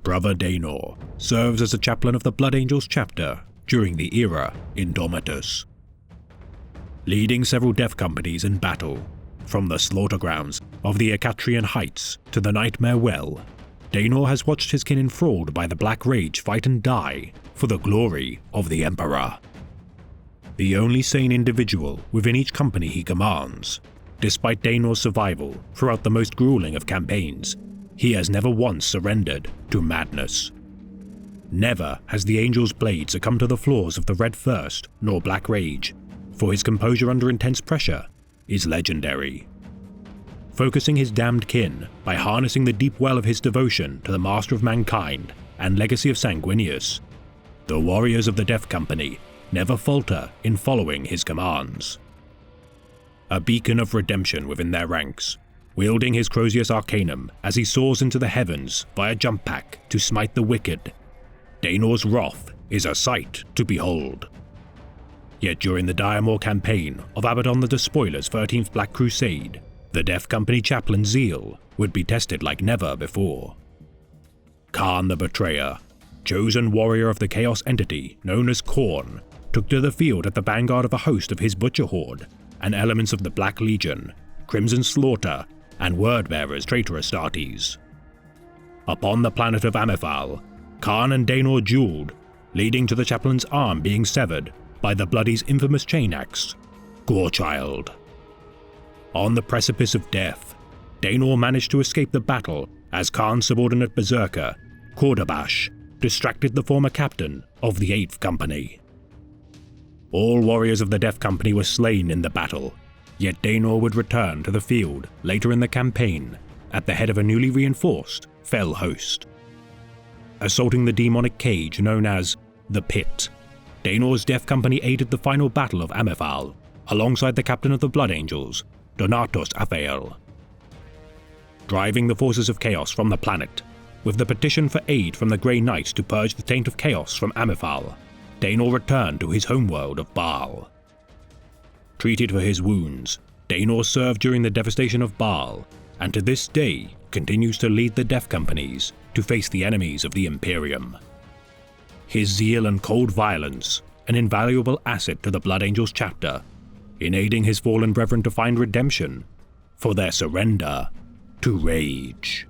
Brother Daenor serves as a chaplain of the Blood Angels chapter during the era Indomitus. Leading several death companies in battle, from the slaughter grounds of the Acatrian Heights to the Nightmare Well, Daenor has watched his kin enthralled by the Black Rage fight and die for the glory of the Emperor. The only sane individual within each company he commands, despite Daenor's survival throughout the most grueling of campaigns, he has never once surrendered to madness. Never has the Angel's blade succumbed to the flaws of the Red Thirst nor Black Rage, for his composure under intense pressure is legendary. Focusing his damned kin by harnessing the deep well of his devotion to the Master of Mankind and legacy of Sanguinius, the warriors of the Death Company never falter in following his commands. A beacon of redemption within their ranks, wielding his Crozius Arcanum as he soars into the heavens via jump pack to smite the wicked, Daenor's wrath is a sight to behold. Yet during the Dire Maul campaign of Abaddon the Despoiler's 13th Black Crusade, the Death Company chaplain's zeal would be tested like never before. Kharn the Betrayer, chosen warrior of the Chaos entity known as Khorne, took to the field at the vanguard of a host of his Butcher Horde and elements of the Black Legion, Crimson Slaughter, and Wordbearer's traitor Astartes. Upon the planet of Amethal, Kharn and Daenor dueled, leading to the chaplain's arm being severed by the Bloody's infamous chain axe, Gorechild. On the precipice of death, Daenor managed to escape the battle as Kharn's subordinate berserker, Kordabash, distracted the former captain of the 8th Company. All warriors of the Death Company were slain in the battle, yet Daenor would return to the field later in the campaign at the head of a newly reinforced Fel host. Assaulting the demonic cage known as the Pit, Daenor's Death Company aided the final battle of Amethal alongside the captain of the Blood Angels, Donatos Aphael. Driving the forces of chaos from the planet, with the petition for aid from the Grey Knight to purge the taint of chaos from Amethal, Daenor returned to his homeworld of Baal. Treated for his wounds, Daenor served during the devastation of Baal, and to this day continues to lead the Death Companies to face the enemies of the Imperium. His zeal and cold violence, an invaluable asset to the Blood Angels chapter, in aiding his fallen brethren to find redemption for their surrender to rage.